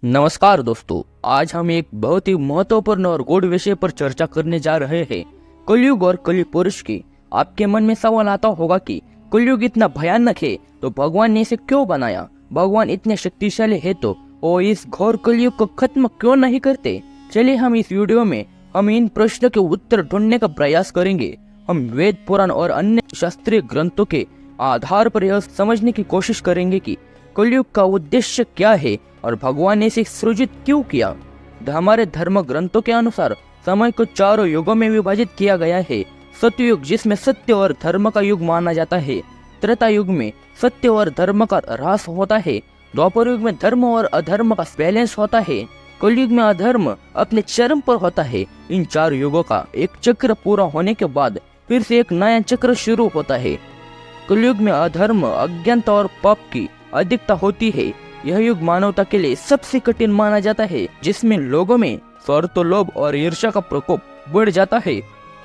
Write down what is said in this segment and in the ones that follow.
नमस्कार दोस्तों, आज हम एक बहुत ही महत्वपूर्ण और गूढ़ विषय पर चर्चा करने जा रहे हैं, कलयुग और कलि पुरुष की। आपके मन में सवाल आता होगा कि कलयुग इतना भयानक है तो भगवान ने इसे क्यों बनाया? भगवान इतने शक्तिशाली है तो वो इस घोर कलयुग को खत्म क्यों नहीं करते? चलिए हम इस वीडियो में हम इन प्रश्नों के उत्तर ढूंढने का प्रयास करेंगे। हम वेद, पुराण और अन्य शास्त्रीय ग्रंथों के आधार पर यह समझने की कोशिश करेंगे कि कलयुग का उद्देश्य क्या है और भगवान ने इसे सृजित क्यों किया। हमारे धर्म ग्रंथों के अनुसार समय को चारों युगों में विभाजित किया गया है। सत्ययुग, जिसमें सत्य और धर्म का युग माना जाता है। त्रेता युग में सत्य और धर्म का ह्रास होता है। द्वापर युग में धर्म और अधर्म का बैलेंस होता है। कलयुग में अधर्म अपने चरम पर होता है। इन चार युगों का एक चक्र पूरा होने के बाद फिर से एक नया चक्र शुरू होता है। कलयुग में अधर्म, अज्ञानता और पाप की अधिकता होती है। यह युग मानवता के लिए सबसे कठिन माना जाता है, जिसमें लोगों में स्वार्थ, लोभ और ईर्ष्या का प्रकोप बढ़ जाता है।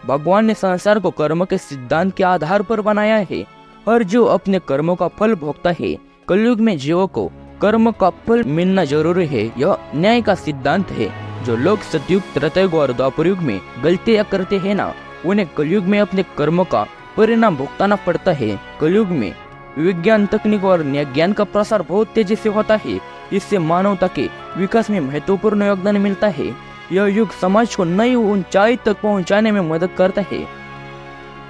भगवान ने संसार को कर्म के सिद्धांत के आधार पर बनाया है। हर जीव अपने कर्मों का फल भोगता है। कलयुग में जीवों को कर्म का फल मिलना जरूरी है। यह न्याय का सिद्धांत है। जो लोग सतयुग, त्रेतायुग और द्वापर युग में गलतियां करते हैं ना, उन्हें कलयुग में अपने कर्मों का परिणाम भुगताना पड़ता है। कलयुग में विज्ञान, तकनीक और ज्ञान का प्रसार बहुत तेजी से होता है। इससे मानवता के विकास में महत्वपूर्ण योगदान मिलता है। यह युग समाज को नई ऊंचाई तक पहुंचाने में मदद करता है।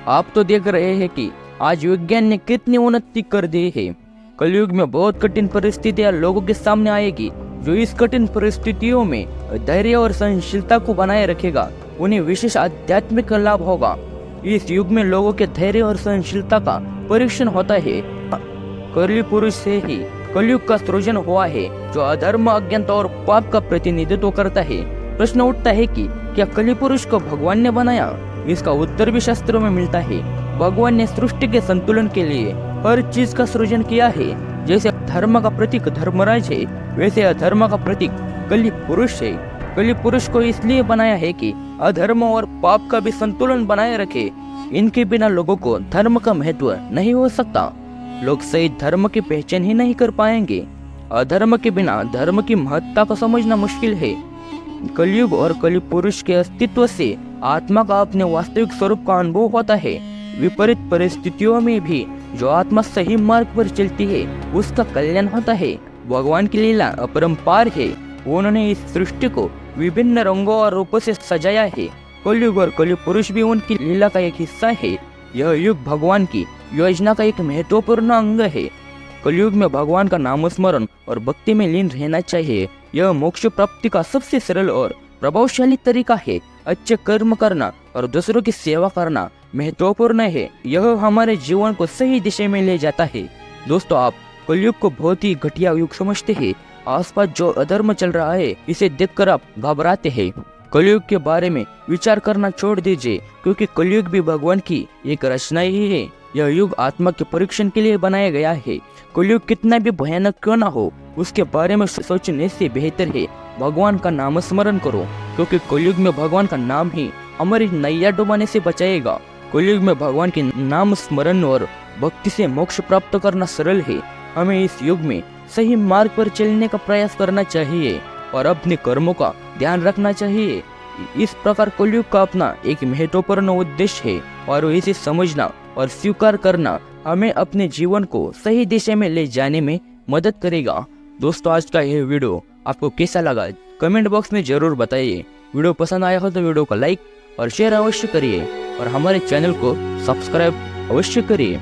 आप तो देख रहे हैं कि आज विज्ञान ने कितनी उन्नति कर दी है। कलयुग में बहुत कठिन परिस्थितियां लोगों के सामने आएगी। जो इस कठिन परिस्थितियों में धैर्य और सहनशीलता को बनाए रखेगा, उन्हें विशेष आध्यात्मिक लाभ होगा। इस युग में लोगों के धैर्य और सहनशीलता का परीक्षण होता है। कलि पुरुष से ही कलयुग का सृजन हुआ है, जो अधर्म, अज्ञानता और पाप का प्रतिनिधित्व करता है। प्रश्न उठता है कि क्या कलि पुरुष को भगवान ने बनाया? इसका उत्तर भी शास्त्रों में मिलता है। भगवान ने सृष्टि के संतुलन के लिए हर चीज का सृजन किया है। जैसे धर्म का प्रतीक धर्मराज है, वैसे अधर्म का प्रतीक कलि पुरुष है। कलि पुरुष को इसलिए बनाया है कि अधर्म और पाप का भी संतुलन बनाए रखे। इनके बिना लोगों को धर्म का महत्व नहीं हो सकता। लोग सही धर्म की पहचान ही नहीं कर पाएंगे। अधर्म के बिना धर्म की महत्ता को समझना मुश्किल है। कलयुग और कलि पुरुष के अस्तित्व से आत्मा का अपने वास्तविक स्वरूप का अनुभव होता है। विपरीत परिस्थितियों में भी जो आत्मा सही मार्ग पर चलती है, उसका कल्याण होता है। भगवान की लीला अपरंपार है। उन्होंने इस सृष्टि को विभिन्न रंगों और रूपों से सजाया है। कलयुग और कलि पुरुष भी उनकी लीला का एक हिस्सा है। यह युग भगवान की योजना का एक महत्वपूर्ण अंग है। कलयुग में भगवान का नाम स्मरण और भक्ति में लीन रहना चाहिए। यह मोक्ष प्राप्ति का सबसे सरल और प्रभावशाली तरीका है। अच्छे कर्म करना और दूसरों की सेवा करना महत्वपूर्ण है। यह हमारे जीवन को सही दिशा में ले जाता है। दोस्तों, आप कलयुग को बहुत ही घटिया युग समझते हैं। आसपास जो अधर्म चल रहा है, इसे देखकर आप घबराते हैं। कलयुग के बारे में विचार करना छोड़ दीजिए, क्योंकि कलयुग भी भगवान की एक रचना ही है। यह युग आत्मा के परीक्षण के लिए बनाया गया है। कलयुग कितना भी भयानक क्यों ना हो, उसके बारे में सोचने से बेहतर है भगवान का नाम स्मरण करो, क्योंकि कलयुग में भगवान का नाम ही हमारी नैया डुबाने से बचाएगा। कलयुग में भगवान के नाम स्मरण और भक्ति से मोक्ष प्राप्त करना सरल है। हमें इस युग में सही मार्ग पर चलने का प्रयास करना चाहिए और अपने कर्मों का ध्यान रखना चाहिए। इस प्रकार कलयुग का अपना एक महत्वपूर्ण उद्देश्य है और इसे समझना और स्वीकार करना हमें अपने जीवन को सही दिशा में ले जाने में मदद करेगा। दोस्तों, आज का यह वीडियो आपको कैसा लगा, कमेंट बॉक्स में जरूर बताइए। वीडियो पसंद आया हो तो वीडियो को लाइक और शेयर अवश्य करिए और हमारे चैनल को सब्सक्राइब अवश्य करिए।